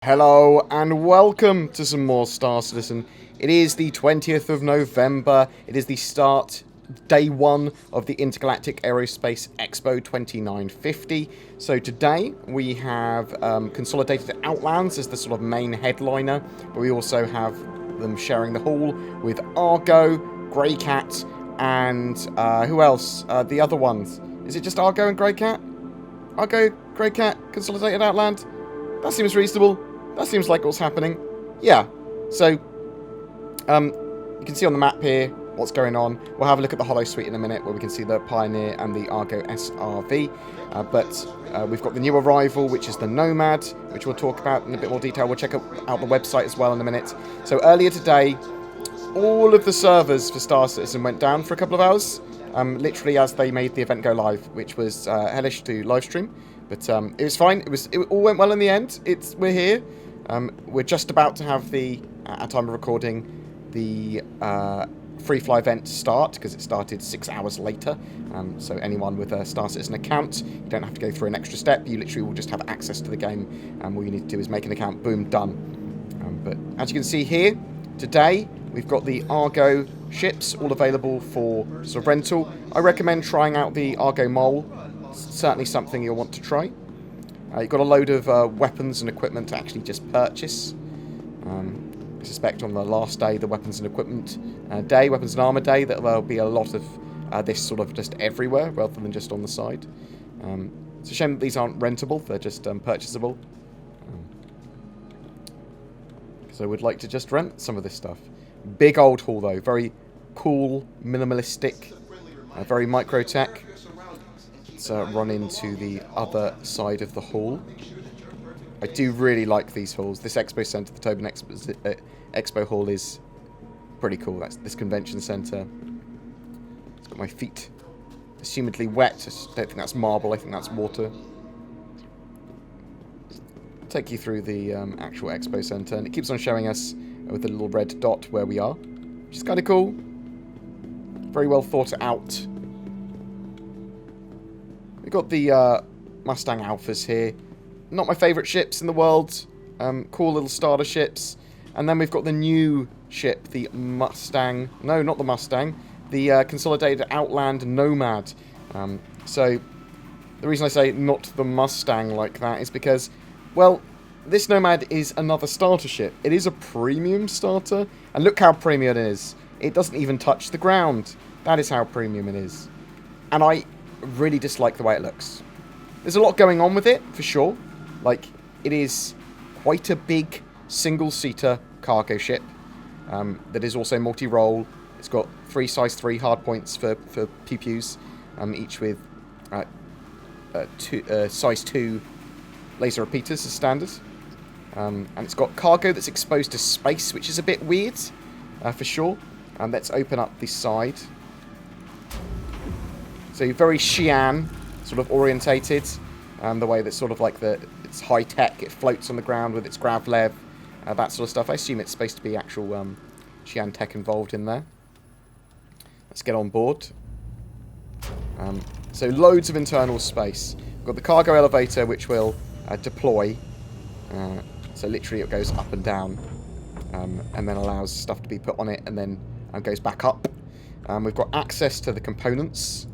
Hello and welcome to some more Star Citizen. It is the 20th of November. It is the start, day one of the Intergalactic Aerospace Expo 2950. So today we have Consolidated Outlands as the sort of main headliner, but we also have them sharing the hall with Argo, Greycat, and who else? The other ones. Is it just Argo and Greycat? Argo, Greycat, Consolidated Outland? That seems reasonable. That seems like what's happening. Yeah. So, you can see on the map here what's going on. We'll have a look at the Holo Suite in a minute, where we can see the Pioneer and the Argo SRV. But we've got the new arrival, which is the Nomad, which we'll talk about in a bit more detail. We'll check out the website as well in a minute. So earlier today, all of the servers for Star Citizen went down for a couple of hours, literally as they made the event go live, which was hellish to live stream. But it was fine. It all went well in the end. We're here. We're just about to have at time of recording, the free fly event start, because it started 6 hours later. So anyone with a Star Citizen account, you don't have to go through an extra step. You literally will just have access to the game, and all you need to do is make an account. Boom, done. But as you can see here, today we've got the Argo ships all available for sort of rental. I recommend trying out the Argo Mole. It's certainly something you'll want to try. You've got a load of weapons and equipment to actually just purchase. I suspect on the last day, the weapons and equipment weapons and armor day, that there'll be a lot of this sort of just everywhere, rather than just on the side. It's a shame that these aren't rentable, they're just purchasable. So we'd like to just rent some of this stuff. Big old hall though, very cool, minimalistic, very micro-tech. Let's run into the other side of the hall. I do really like these halls. This Expo Centre, the Tobin Expo Hall, is pretty cool. That's this convention centre. It's got my feet assumedly wet. I don't think that's marble, I think that's water. Take you through the actual Expo Centre, and it keeps on showing us with the little red dot where we are, which is kind of cool. Very well thought out. We've got the Mustang Alphas here. Not my favourite ships in the world. Cool little starter ships. And then we've got the new ship, the Mustang. No, not the Mustang. The Consolidated Outland Nomad. So the reason I say not the Mustang like that is because, well, this Nomad is another starter ship. It is a premium starter. And look how premium it is. It doesn't even touch the ground. That is how premium it is. And I really dislike the way it looks. There's a lot going on with it, for sure. Like, it is quite a big single-seater cargo ship that is also multi-role. It's got 3 size 3 hardpoints for pew-pews, each with size 2 laser repeaters as standard. And it's got cargo that's exposed to space, which is a bit weird, for sure. Let's open up this side. So very Xi'an sort of orientated, the way that sort of like it's high tech. It floats on the ground with its gravlev, that sort of stuff. I assume it's supposed to be actual Xi'an tech involved in there. Let's get on board. So loads of internal space. We've got the cargo elevator, which will deploy. So literally it goes up and down, and then allows stuff to be put on it, and then goes back up. We've got access to the components.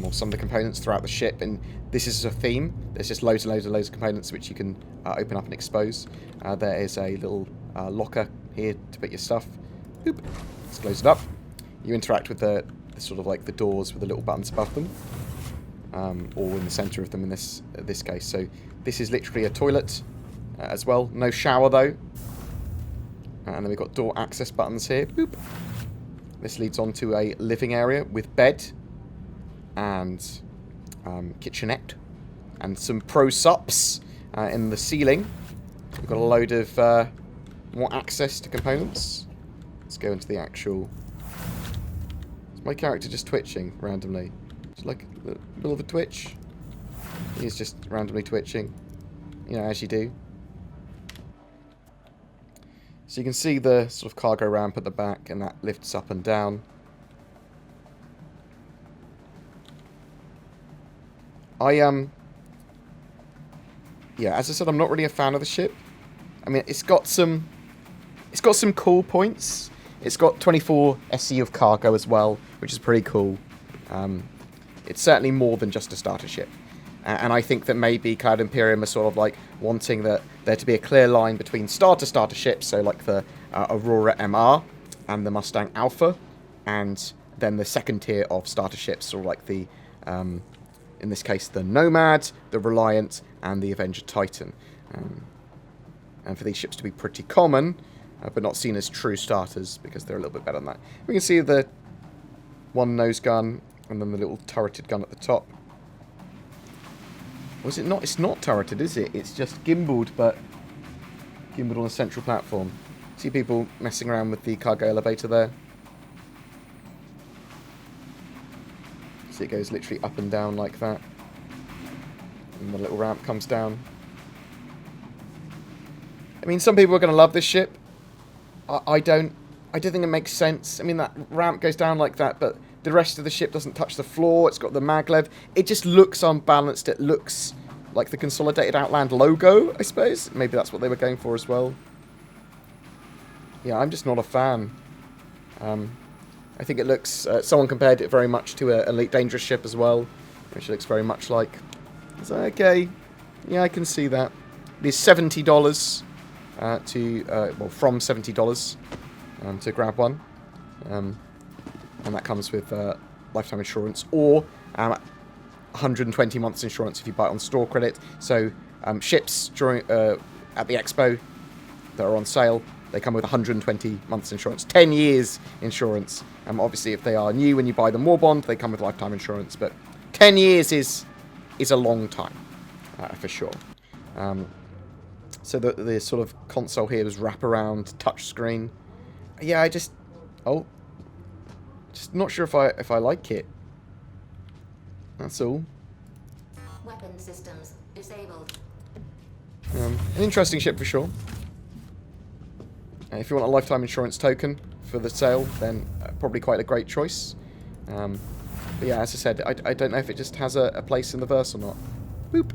Or some of the components throughout the ship, and this is a theme. There's just loads and loads and loads of components which you can open up and expose. There is a little locker here to put your stuff. Boop. Let's close it up. You interact with the sort of like the doors with the little buttons above them, or in the centre of them in this case. So this is literally a toilet as well. No shower though. And then we've got door access buttons here. Boop. This leads on to a living area with bed and kitchenette and some pro sups in the ceiling. We've got a load of more access to components. Let's go into the actual... Is my character just twitching randomly? Just like the middle of a twitch. He's just randomly twitching, you know, as you do. So you can see the sort of cargo ramp at the back, and that lifts up and down. Yeah, as I said, I'm not really a fan of the ship. I mean, it's got some cool points. It's got 24 SE of cargo as well, which is pretty cool. It's certainly more than just a starter ship. And I think that maybe Cloud Imperium are sort of like wanting there to be a clear line between starter ships, so like the Aurora MR and the Mustang Alpha, and then the second tier of starter ships, or like the, in this case, the Nomad, the Reliant, and the Avenger Titan. And for these ships to be pretty common, but not seen as true starters, because they're a little bit better than that. We can see the one nose gun, and then the little turreted gun at the top. Was it not? It's not turreted, is it? It's just gimbaled, but gimbaled on a central platform. See people messing around with the cargo elevator there. See it goes literally up and down like that. And the little ramp comes down. I mean, some people are going to love this ship. I don't think it makes sense. I mean, that ramp goes down like that, but the rest of the ship doesn't touch the floor. It's got the maglev. It just looks unbalanced. It looks like the Consolidated Outland logo, I suppose. Maybe that's what they were going for as well. Yeah, I'm just not a fan. I think it looks... someone compared it very much to an Elite Dangerous ship as well, which looks very much like... It's like, okay, yeah, I can see that. It is $70 from $70 to grab one. And that comes with lifetime insurance, or 120 months insurance if you buy it on store credit. So ships during at the Expo that are on sale, they come with 120 months insurance, 10 years insurance. Obviously, if they are new when you buy them war bond, they come with lifetime insurance. But 10 years is a long time, for sure. So the sort of console here is wraparound touchscreen. Yeah, just not sure if I like it. That's all. Weapon systems disabled. An interesting ship for sure. If you want a lifetime insurance token for the sale, then probably quite a great choice. But yeah, as I said, I don't know if it just has a place in the verse or not. Boop.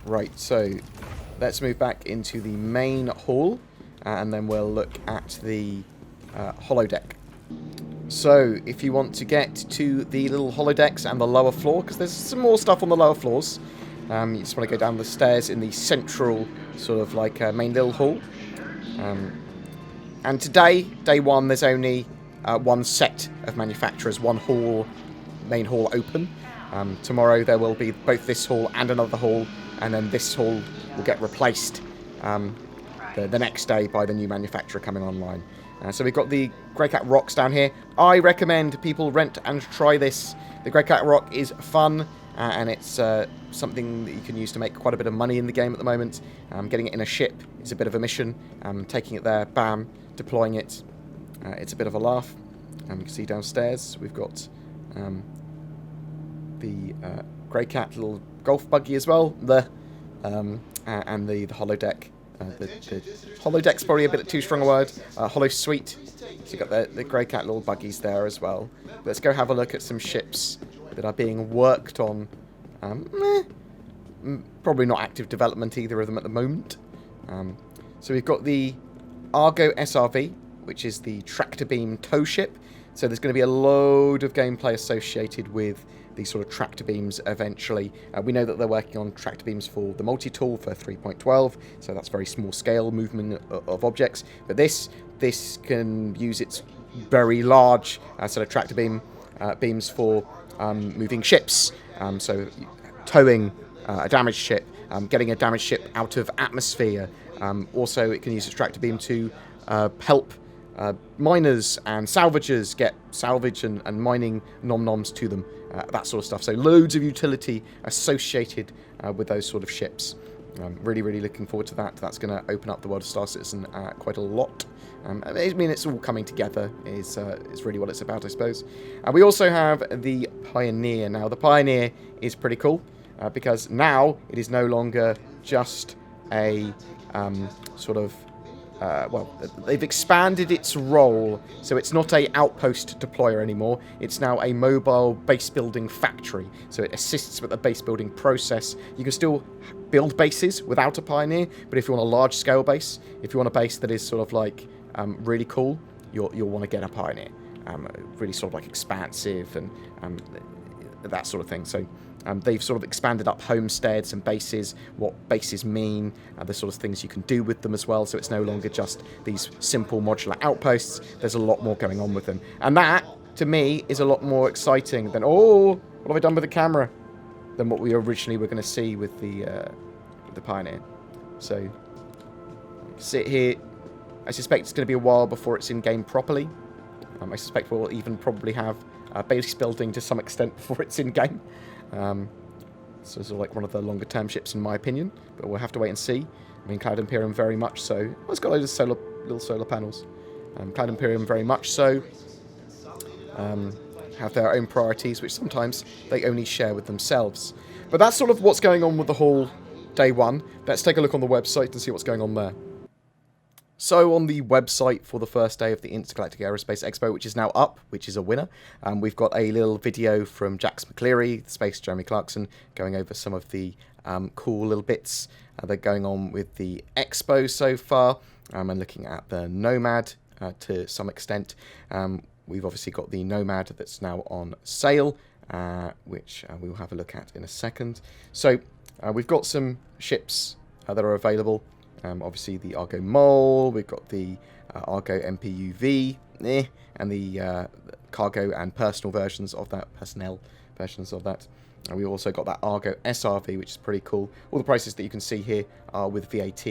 Right, so let's move back into the main hall, and then we'll look at the holodeck. So, if you want to get to the little holodecks and the lower floor, because there's some more stuff on the lower floors, you just want to go down the stairs in the central sort of like main little hall. And today, day one, there's only one set of manufacturers, one hall, main hall open. Tomorrow there will be both this hall and another hall, and then this hall will get replaced the next day by the new manufacturer coming online. So we've got the Grey Cat Rocks down here. I recommend people rent and try this. The Grey Cat Rock is fun, and it's something that you can use to make quite a bit of money in the game at the moment. Getting it in a ship is a bit of a mission. Taking it there, bam, deploying it. It's a bit of a laugh. You can see downstairs we've got the Grey Cat little golf buggy as well, and the holodeck. The holodeck's probably a bit too strong a word. Holo suite. So you've got the Grey Cat little buggies there as well. Let's go have a look at some ships that are being worked on. Probably not active development, either of them at the moment. So we've got the Argo SRV, which is the tractor beam tow ship. So there's going to be a load of gameplay associated with these sort of tractor beams eventually. We know that they're working on tractor beams for the multi-tool for 3.12, so that's very small scale movement of objects. But this can use its very large sort of tractor beams for moving ships. So towing a damaged ship, getting a damaged ship out of atmosphere. Also, it can use its tractor beam to help miners and salvagers get salvage and mining nom-noms to them, that sort of stuff. So loads of utility associated with those sort of ships. Really, really looking forward to that. That's going to open up the world of Star Citizen quite a lot. I mean, it's all coming together is really what it's about, I suppose. We also have the Pioneer. Now, the Pioneer is pretty cool because now it is no longer just a sort of well, they've expanded its role, so it's not a outpost deployer anymore. It's now a mobile base building factory, so it assists with the base building process. You can still build bases without a Pioneer, but if you want a large scale base, if you want a base that is sort of like really cool, you'll want to get a Pioneer. Really sort of like expansive and that sort of thing. So they've sort of expanded up homesteads and bases, what bases mean, the sort of things you can do with them as well. So it's no longer just these simple modular outposts. There's a lot more going on with them. And that, to me, is a lot more exciting than, oh, what have I done with the camera? Than what we originally were going to see with the Pioneer. So, sit here. I suspect it's going to be a while before it's in-game properly. I suspect we'll even probably have base building to some extent before it's in-game. So it's like one of the longer-term ships in my opinion, but we'll have to wait and see. I mean, Cloud Imperium very much so. Well, it's got loads of little solar panels. Cloud Imperium very much so. Have their own priorities, which sometimes they only share with themselves. But that's sort of what's going on with the whole day one. Let's take a look on the website and see what's going on there. So on the website for the first day of the Intergalactic Aerospace Expo, which is now up, which is a winner, we've got a little video from Jax McCleary, the Space Jeremy Clarkson, going over some of the cool little bits that are going on with the Expo so far, and looking at the Nomad to some extent. We've obviously got the Nomad that's now on sale, which we will have a look at in a second. So we've got some ships that are available. Obviously the Argo Mole, we've got the Argo MPUV, and the cargo and personal versions of that, personnel versions of that. And we've also got that Argo SRV, which is pretty cool. All the prices that you can see here are with VAT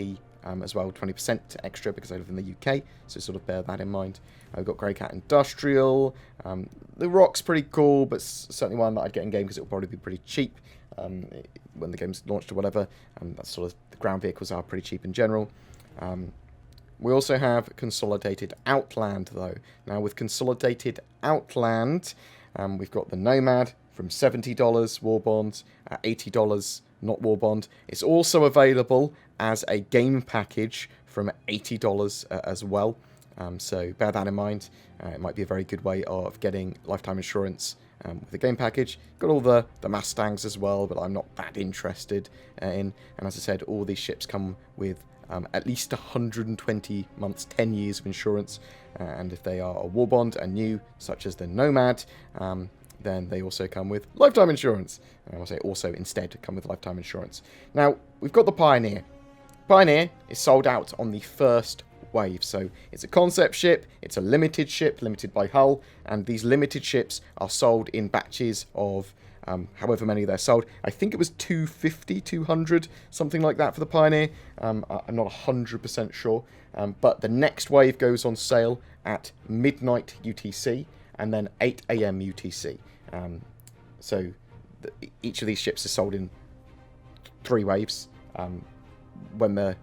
as well, 20% extra because I live in the UK, so sort of bear that in mind. We've got Greycat Industrial. The Rock's pretty cool, but certainly one that I'd get in game because it'll probably be pretty cheap when the game's launched or whatever. That's sort of, the ground vehicles are pretty cheap in general. We also have Consolidated Outland, though. Now, with Consolidated Outland, we've got the Nomad from $70 War Bond, $80 not War Bond. It's also available as a game package from $80 as well. So bear that in mind. It might be a very good way of getting lifetime insurance with the game package. Got all the Mustangs as well, but I'm not that interested in. And as I said, all these ships come with at least 120 months, 10 years of insurance. And if they are a war bond and new, such as the Nomad, then they also come with lifetime insurance. And I'll say also instead come with lifetime insurance. Now, we've got the Pioneer. Pioneer is sold out on the first wave. So it's a concept ship, it's a limited ship, limited by hull, and these limited ships are sold in batches of however many they're sold. I think it was 250, 200, something like that for the Pioneer. I'm not 100% sure, but the next wave goes on sale at midnight UTC and then 8 AM UTC. So each of these ships is sold in 3 waves. When the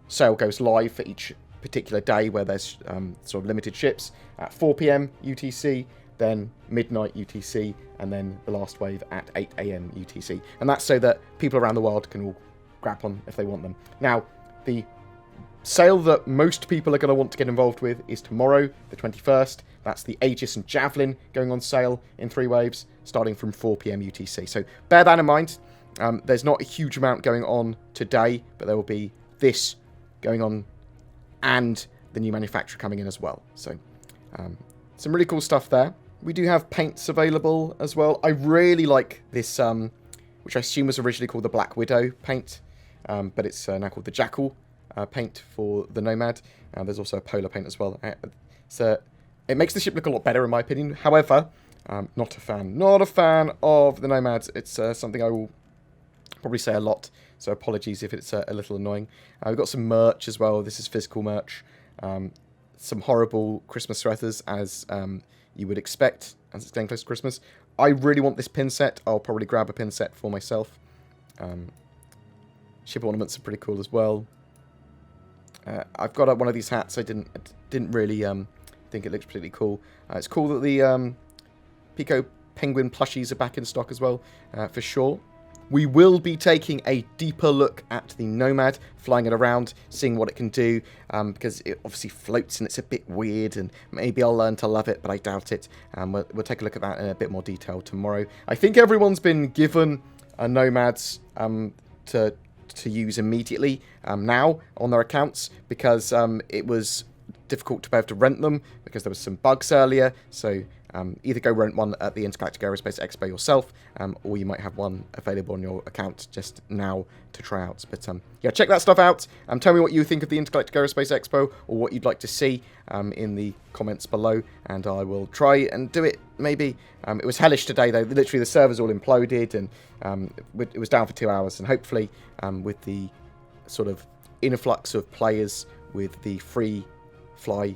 sale goes live for each particular day where there's sort of limited ships at 4 PM UTC, then midnight UTC, and then the last wave at 8 AM UTC. And that's so that people around the world can all grab on if they want them. Now, the sale that most people are going to want to get involved with is tomorrow, the 21st. That's the Aegis and Javelin going on sale in 3 waves, starting from 4 PM UTC. So bear that in mind. There's not a huge amount going on today, but there will be this going on and the new manufacturer coming in as well. So some really cool stuff there. We do have paints available as well. I really like this, which I assume was originally called the Black Widow paint, but it's now called the Jackal paint for the Nomad. There's also a polar paint as well. So it makes the ship look a lot better in my opinion. However, not a fan. Not a fan of the Nomads. It's something I will probably say a lot, so apologies if it's a little annoying. We've got some merch as well. This is physical merch. Some horrible Christmas sweaters, as you would expect, as it's getting close to Christmas. I really want this pin set. I'll probably grab a pin set for myself. Ship ornaments are pretty cool as well. I've got one of these hats. I didn't really think it looked particularly cool. It's cool that the Pico Penguin plushies are back in stock as well, for sure. We will be taking a deeper look at the Nomad, flying it around, seeing what it can do, because it obviously floats and it's a bit weird, and maybe I'll learn to love it, but I doubt it. We'll take a look at that in a bit more detail tomorrow. I think everyone's been given a Nomads to use immediately now on their accounts, because it was difficult to be able to rent them because there was some bugs earlier. So either go rent one at the Intergalactic Aerospace Expo yourself, or you might have one available on your account just now to try out. But yeah, check that stuff out. Tell me what you think of the Intergalactic Aerospace Expo, or what you'd like to see in the comments below, and I will try and do it maybe. It was hellish today though. Literally the servers all imploded, and it was down for 2 hours, and hopefully with the sort of influx of players with the free fly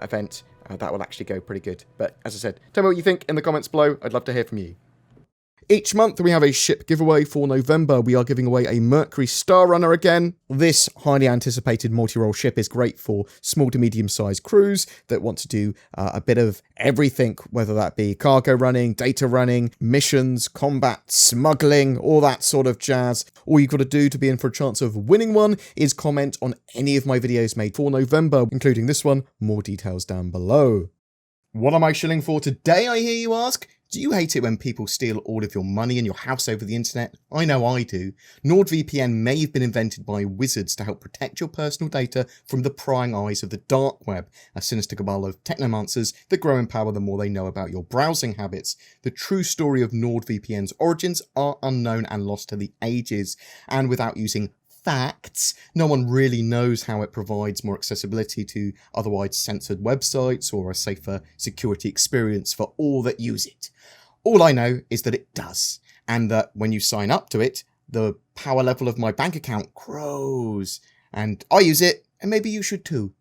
event, that will actually go pretty good. But as I said, tell me what you think in the comments below. I'd love to hear from you. Each month we have a ship giveaway. For November, we are giving away a Mercury Star Runner again. This highly anticipated multi-role ship is great for small to medium-sized crews that want to do a bit of everything, whether that be cargo running, data running, missions, combat, smuggling, all that sort of jazz. All you've got to do to be in for a chance of winning one is comment on any of my videos made for November, including this one. More details down below. What am I shilling for today, I hear you ask? Do you hate it when people steal all of your money and your house over the internet? I know I do. NordVPN may have been invented by wizards to help protect your personal data from the prying eyes of the dark web, a sinister cabal of technomancers that grow in power the more they know about your browsing habits. The true story of NordVPN's origins are unknown and lost to the ages, and without using facts, no one really knows how it provides more accessibility to otherwise censored websites or a safer security experience for all that use it. All I know is that it does, and that when you sign up to it, the power level of my bank account grows, and I use it, and maybe you should too.